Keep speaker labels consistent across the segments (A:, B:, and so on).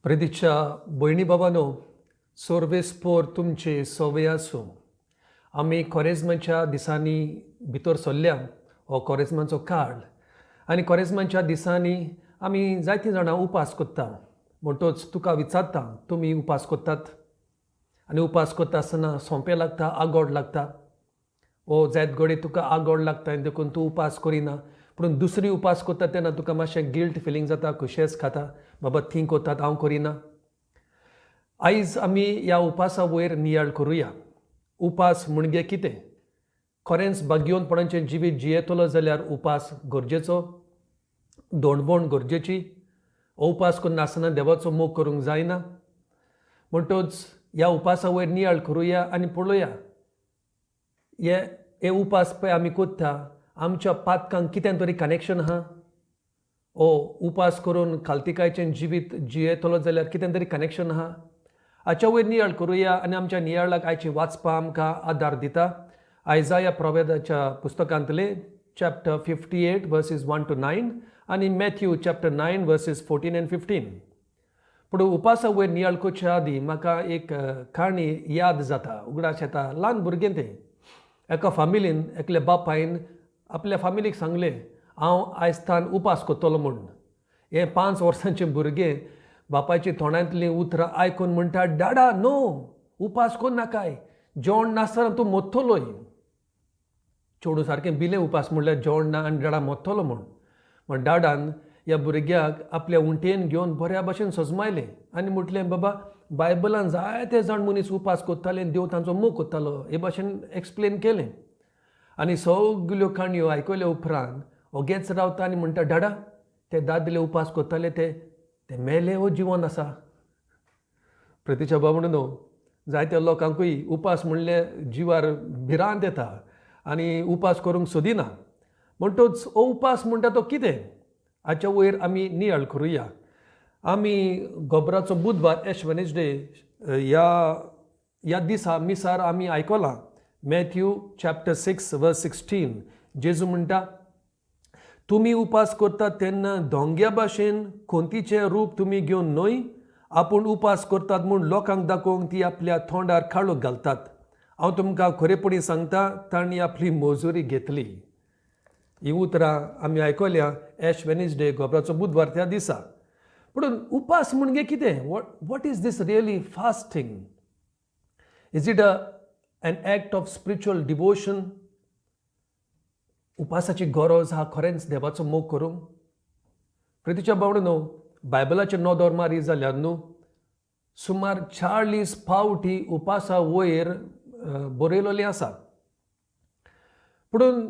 A: प्रितीच्या भयणी बाबांनो, सोर्वेस्पोर तुमचे सवय आसूं. आमी कोरेजमाच्या दिसांनी भितर सरल्या, हो कोरेजमाचो काळ. आनी कोरेजमाच्या दिसांनी आमी जायतीं जाणां उपास करता. म्हणटच तुका विचारता, तुमी उपास करतात? आनी उपास करता आसतना सोंपें लागता, आगोड लागता? ओ जायत घडये तुका आगोड लागता आनी देखून तूं उपास करिना. पूण दुसरी उपास करता तेन्ना तुका मातशें गिल्ट फिलींग जाता, कुशेस खाता, बाबा तीं करतात हांव करिना. आयज आमी ह्या उपासा वयर नियाळ करुया. उपास म्हणजे कितें? खरेंच भाग्यवंतपणाचें जिवीत जियेतलो जाल्यार उपास गरजेचो, धोंडभोंड गरजेची. हो उपास करनासतना देवाचो मोग करूंक जायना. म्हणटच ह्या उपासा वयर नियाळ करुया आनी पळोवया हे उपास पळय आमी करता, आमच्या पातकांक कितें तरी कनेक्शन आहा? ओ उपास करून खालतिकायेचें जिवीत जियेतलो जाल्यार कितें तरी कनेक्शन आहा? हाच्या वयर नियाळ करुया आनी आमच्या नियाळाक आयची वाचपा आमकां आदार दिता. आयजाया प्रवेदाच्या पुस्तकांतले चॅप्टर 58 वर्सीस 1 to 9 आनी मॅथ्यू चॅप्टर 9 वर्सीस 14 and 15. पूण उपासा वयर नियाळ करचे आदीं म्हाका एक काणी याद जाता, उगडास येता. ल्हान भुरगें तें. एका फामिलीन एकल्या बापायन आपल्या फामिलीक सांगलें, हांव आयजतान उपास करतलो म्हूण. हें 5 वर्सांचें भुरगें बापायची तोंडांतलीं उतरां आयकून म्हणटा, डाडा नो, उपास कर नाकाय, जेवण नासतना तूं मरतलोय. चेडूं सारकें भिलें उपास म्हणल्यार जेवण ना आनी डाडा मरतलो म्हूण. पण डाडान ह्या भुरग्याक आपल्या उंटेन घेवन बऱ्या भशेन सजमायलें आनी म्हटलें, बाबा बायबलान जायते जाण मनीस उपास करताले आनी देव तांचो मोग करतालो, हे भाशेन एक्सप्लेन केलें. आनी सगल्यो काणयो आयकल्या उपरांत ओगेच रावता आनी म्हणटा, डाडा ते दादले उपास करताले ते मेले हो जिवन आसा. प्रितीच्या बाबणो, जायत्या लोकांकूय उपास म्हणले जिवार भिरांत येता आनी उपास करूंक सोदिना. म्हणटच हो उपास म्हणटा तो कितें? हाच्या वयर आमी नियाळ करुया. आमी गोबराचो बुधवार एश वेनेसडे ह्या दिसा मिसार आमी आयकलां मॅथ्यू चॅप्टर 6 वर्स 16. जेजू म्हणटा, तुमी उपास करतात तेन्ना दोंग्या भाशेन कोंतीचें रूप तुमी घेवन न्हय, आपूण उपास करतात म्हूण लोकांक दाखोवंक ती आपल्या तोंडार काळोख घालतात. हांव तुमकां खरेपणी सांगता, तांणी आपली मोजुरी घेतली. ही उतरां आमी आयकल्या एश वेनेसडे गोबराचो बुधवार त्या दिसा. पूण उपास म्हणजे कितें? What is this really fasting? Is it an act of spiritual devotion? उपासाची गरज हा खरेंच देवाचो मोग करूंक? प्रितीच्या बाबणो, बायबलाचें नोदोर मारी जाल्यार न्हू सुमार 40 फावटी उपासा वयर बरयलोलें आसा. पूण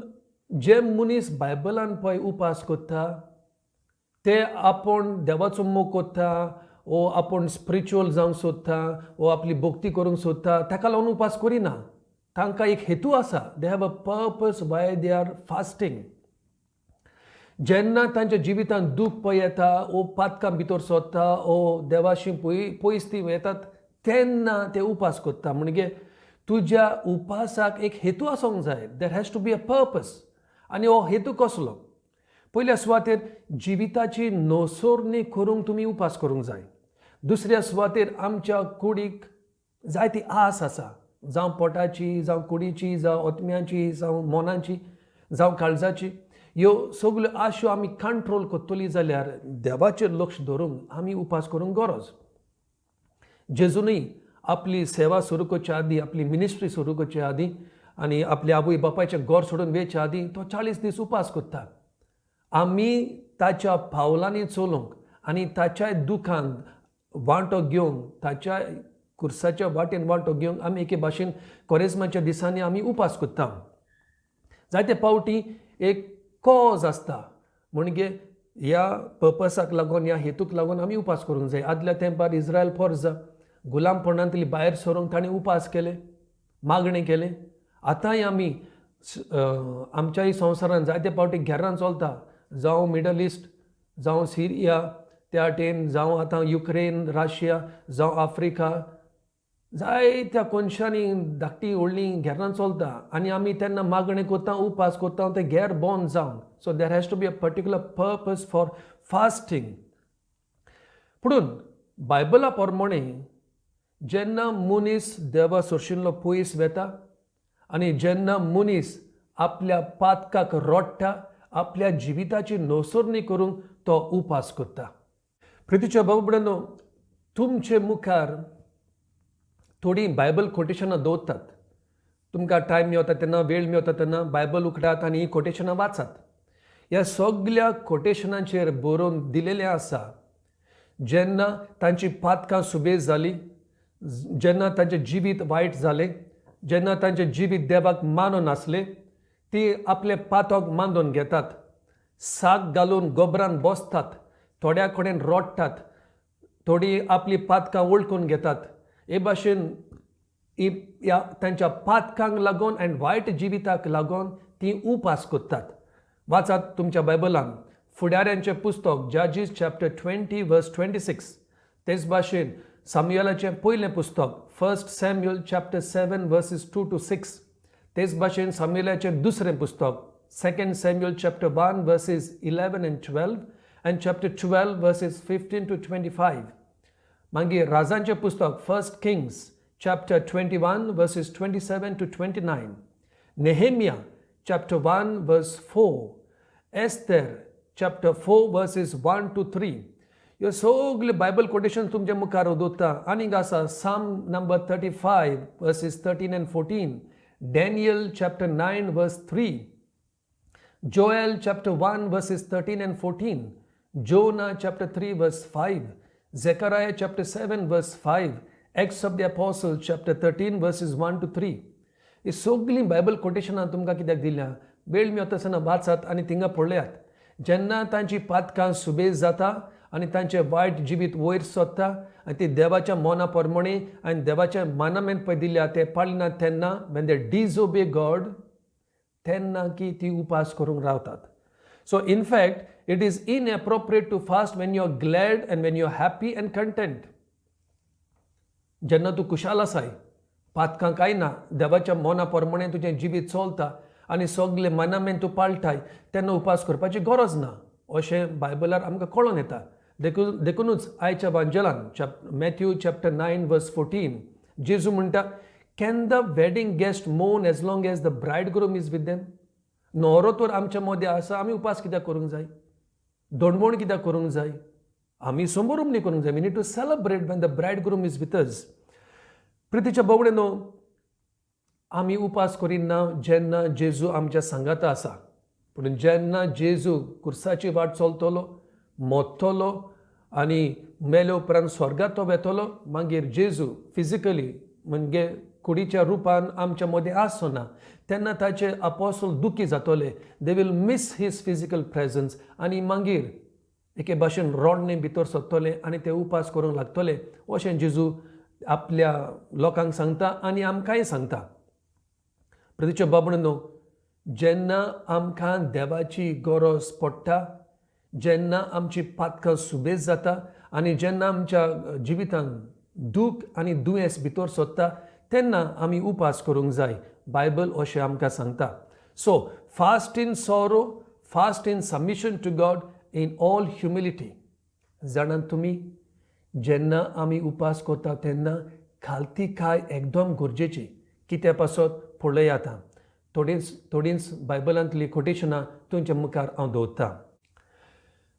A: जे मनीस बायबलान पळय उपास करता ते आपूण देवाचो मोग करता, ओ आपूण स्पिरिच्युअल जावंक सोदता, ओ आपली भक्ती करूंक सोदता, ताका लागून उपास करिना. तांकां एक हेतू आसा. They have a purpose Y they are fasting. जेन्ना तांच्या जिवितांत दूख पळय येता, ओ पातकां भितर सोदता, ओ देवाशी पयस ती येतात, तेन्ना ते उपास करता. म्हणजे तुज्या उपासाक एक हेतू आसूंक जाय. There has to be a purpose. आनी हो हेतू कसलो? पयल्या सुवातेर जिविताची नोसोरणी करूंक तुमी उपास करूंक जाय. दुसऱ्या सुवातेर आमच्या कुडीक जायती आस आसा, जावं पोटाची, जावं कुडीची, जावं ओतम्याची, जावं मोनाची, जावं काळजाची. ह्यो सगल्यो आशो आमी कंट्रोल करतली जाल्यार देवाचेर लक्ष धरूंक आमी उपास करूंक गरज. जेजूनय आपली सेवा सुरू करच्या आदीं, आपली मिनिस्ट्री सुरू करच्या आदीं आनी आपल्या आवय बापायचें घर सोडून वयच्या आदीं तो 40 दीस उपास करता. आमी ताच्या पावलांनी चलूंक आनी ताच्या दुखांत वांटो घेवंक, ताच्या कुर्साच्या वाटेन वांटो घेवंक आमी एके भाशेन कोरेजमाच्या दिसांनी आमी उपास करता. जायते फावटी एक कॉज आसता, म्हणजे ह्या पर्पसाक लागून, ह्या हेतूक लागून आमी उपास करूंक जाय. आदल्या तेंपार इस्रायल फोर्जा गुलामपणांतली भायर सरूंक ताणें उपास केले, मागणें केलें. आतांय आमी आमच्याय संवसारांत जायते फावटी घेरां चलता, जावं मिडल इस्ट, जावं सिरिया त्या वाटेन, जावं आतां युक्रेन, रशिया, जावं आफ्रिका, जायत्या कोनशांनी धाकटी व्हडलीं घेरां चलता आनी आमी तेन्ना मागणें कोत्ता उपास कोत्ता ते घेर बंद जावन. So there has to be a particular purpose for fasting. पुणून बायबला प्रमाणे जेन्ना मनीस देवा सोशिल्लो पयस वेता आनी जेन्ना मनीस आपल्या पातकाक रोडटा, आपल्या जिविताची नोसोरणी करूंक तो उपास करता. प्रितीच्या बाबड्यानो, तुमचे मुखार थोडी बायबल कोटेशनां दवरतात. तुमकां टायम मेवता तेन्ना, वेळ मेवता तेन्ना बायबल उखडात आनी ही कोटेशनां वाचात. ह्या सगळ्या कोटेशनांचेर बरोवन दिलेलें आसा, जेन्ना तांची पातकां सुबेज जाली, जेन्ना तांचें जिवीत वायट जालें, जेन्ना तांचें जिवीत देवाक मानो नासलें, ती आपले पातक मांदून घेतात, साक घालून गोबरान बसतात, थोड्या कडेन रोडटात, थोडी आपली पातकां वळखून घेतात. हे भाशेन तांच्या पातकांक लागून आनी वायट जिविताक लागून ती उपास करतात. वाचात तुमच्या बायबलान फुडाऱ्यांचें पुस्तक जजीस चॅप्टर 20 वर्स 26. तेच भाशेन सामुएलाचें पयलें पुस्तक 1 सॅम्युएल चॅप्टर 7 वर्सेस 2 to 6. तेच भाशेन सामुएलाचें दुसरें पुस्तक 2 Samuel chapter 1 versus 11 and 12 and chapter 12 verses 15 to 25. मागीर राजांचें पुस्तक 1 Kings chapter 21 verses 27 to 29. Nehemiah chapter 1 verse 4. Esther chapter 4 verses 1 to 3. ह्यो सगळे बायबल कोटेशन तुमच्या मुखार दवरता. आनीक आसा Psalm number 35 verses 13 and 14. Daniel chapter 9 verse 3. Joel chapter 1 verses 13 and 14. Jonah chapter 3 verse 5. Zechariah chapter 7 verse 5. Acts of the Apostles chapter 13 verses 1 to 3. ही सगळीं Bible कोटेशनां तुमकां कित्याक दिल्या? वेळ मेवतासतना वाचात आनी थिंगा पळयात. जेन्ना तांची पातकां सुबेज जाता आनी तांचें वायट जिवीत वयर सोदता आनी ती देवाच्या मोना प्रमाणे आनी देवाच्या मानामेंत पळय दिल्या ते पाळिनात तेन्ना when they disobey God, तेन्ना की ती उपास करूंक रावतात. So in fact, it is inappropriate to fast when you are glad and when you are happy and content. जेन्ना तूं कुशाल आसाय, पातकां कांय ना, देवाच्या मोना प्रमाणे तुजें जिवीत चलता आनी सगळे मनामेन तूं पाळटाय, तेन्ना उपास करपाची गरज ना अशें बायबलार आमकां कळोन येता. देखूनच आयच्या एवांजलान मॅथ्यू चॅप्टर 9 वर्स 14 जेजू म्हणटा, can the wedding guest mourn as long as the bridegroom is with them. न्हवरो तर आमच्या मदें आसा, आमी उपास कित्याक करूंक जाय? दोणबोण कित्याक करूंक जाय? आमी समोरुमणी करूंक जाय. We need to celebrate when the bridegroom is with us. प्रितीच्या भोवडेनो, आमी उपास करिना जेन्ना जेजू आमच्या सांगात आसा. पूण जेन्ना जेजू कुर्साची वाट चलतलो, मोडटलो आनी मेले उपरांत स्वर्गात तो वेतलो, मागीर जेजू फिजिकली म्हणजे कुडीच्या रुपान आमच्या मदें आसना, तेन्ना ताचे अपोस्टल दुखी जातले. They will miss his physical presence आनी मागीर एके भाशेन रोडणे भितर सरतले आनी ते उपास करूंक लागतले. अशें जेजू आपल्या लोकांक सांगता आनी आमकांय सांगता. प्रतीच्या बाबड्यानो, जेन्ना आमकां देवाची गरज पडटा, जेन्ना आमची पातकां सुबेज जाता आनी जेन्ना आमच्या जिवितांत दूख आनी दुयेंस भितर सोदता, तेन्ना आमी उपास करूंक जाय. बायबल अशें आमकां सांगता. So fast in sorrow, fast in submission to God in all humility. जाणात तुमी, जेन्ना आमी उपास करता तेन्ना खालतीकाय एकदम गरजेची. कित्या पासत पळयात, थोडींच बायबलांतली कोटेशनां तुमच्या मुखार हांव दवरतां.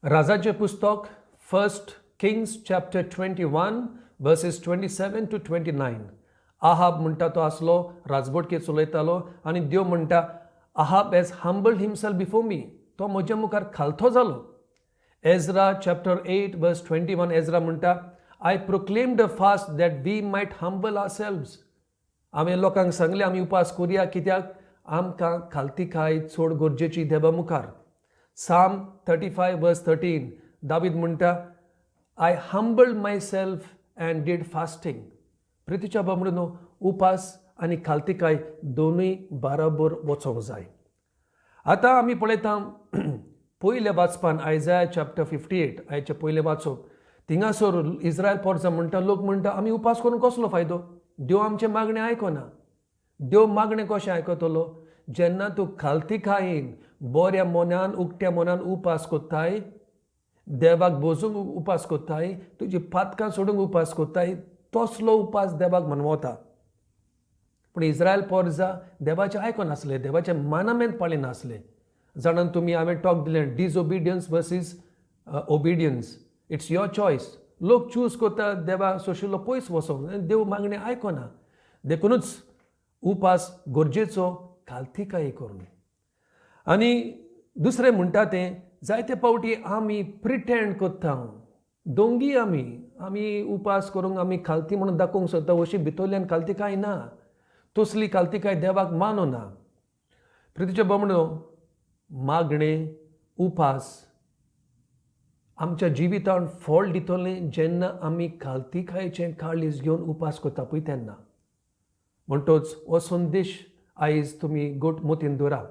A: राजाचें पुस्तक 1 Kings chapter 21 verses 27 to 29. Ahab म्हणटा तो आसलो, राजवटके चलयतालो आनी देव म्हणटा, Ahab has humbled himself before me. तो म्हज्या मुखार खालतो जालो. एझरा चॅप्टर 8 वर्स 21 एझरा म्हणटा, I proclaimed a fast that we might humble ourselves. हांवें लोकांक सांगलें आमी उपास करुया, कित्याक आमकां खालतीकाय चड गरजेची देवा मुखार. Psalm 35 verse 13 दावीद म्हणटा, I humbled myself and did fasting. प्रितीच्या बाबड्यानो, उपास आनी खालतीकाय दोनूय बराबर वचोंक जाय. आतां आमी पळयता पयल्या वाचपान आयजाया चॅप्टर 58 आयचे पयले वाचप. थिंगासर इस्रायल पोरसां म्हणटा, लोक म्हणटा, आमी उपास करून कसलो फायदो? देव आमचे मागणे आयकना. देव मागणे कशें आयकतलो? जेन्ना तूं खालतीकायेन बऱ्या मनान उक्त्या मनान उपास कोत्ताय, देवाक बोजूंक उपास कोत्ताय, तुजी पातकां सोडूंक उपास कोत्ताय, तसलो उपास देवाक मनवता. पूण इस्रायल पोरजा देवाचें आयकनासले, देवाचें मानामेंत पाळी नासले. जाणान तुमी हांवें टॉक दिलें disobedience versus obedience. It's your choice. लोक चूज कोत्ता देवा सोशिल्लो पयस वचोंक, देव मागणें आयकना. देखूनच उपास गरजेचो खालतीकाये करून. आनी दुसरें म्हणटा तें, जायते फावटी आमी प्रिटेंड कोत्ता, दोंगी आमी उपास करूंक आमी खालती म्हणून दाखोवंक सोदता, अशी भितरल्यान खालतीकाय ना. तसली खालतीकाय देवाक मानना. प्रितीचे बामणो, मागणें उपास आमच्या जिवितांत फळ दितलें जेन्ना आमी खालतीकायेचें काळीज घेवन उपास करता पळय तेन्ना. म्हणटच हो संदेश आयज तुमी गोट मोतीन दवरा.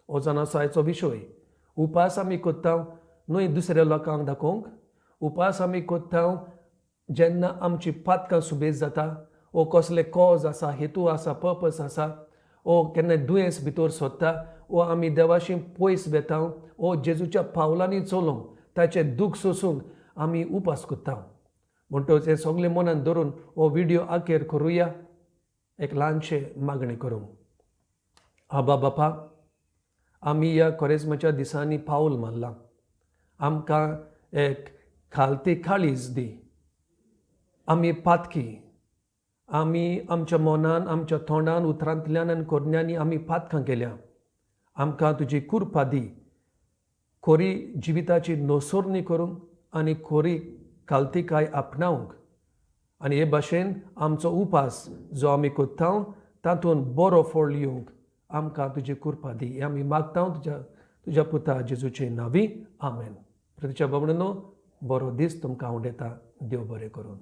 A: हो जावन आसा आयचो विशय. उपास आमी कोत्ता न्हय दुसऱ्या लोकांक दाखोवंक. उपास आमी कोत्ता जेन्ना आमची पातकां सुबेज जाता, वो कसले कॉज आसा, हेतू आसा, पर्पस आसा, वो केन्ना दुयेंस भितर सोदता, वो आमी देवाशी पयस वेता, वो जेजूच्या पावलांनी चलोवंक, ताचें दूख सोसूंक आमी उपास कोत्ता. म्हणटच हें सगळें मनान धरून हो व्हिडिओ आखेर करुया एक ल्हानशें मागणें करूंक. आबा बापा, आमी ह्या कोरेजमाच्या दिसांनी पावल मारलां. आमकां एक खालती काळीज दी. आमी पातकी, आमी आमच्या मनान, आमच्या तोंडान, उतरांतल्यान आनी कोडण्यांनी आमी पातकां केल्या. आमकां तुजी कृपा दी. खरी जिविताची नोसोरणी करूंक आनी खरी खालतीकाय आपणावंक. आनी हे भाशेन आमचो उपास जो आमी कोत्ता तातूंत बरो फळ येवंक आमकां तुजी कृपा दी. हें आमी मागता तुज्या पुता जेजूचे नांवी. आमेन. प्रितीच्या बामणेनो, बरो दीस तुमकां हांव दिता. देव बरें करूं.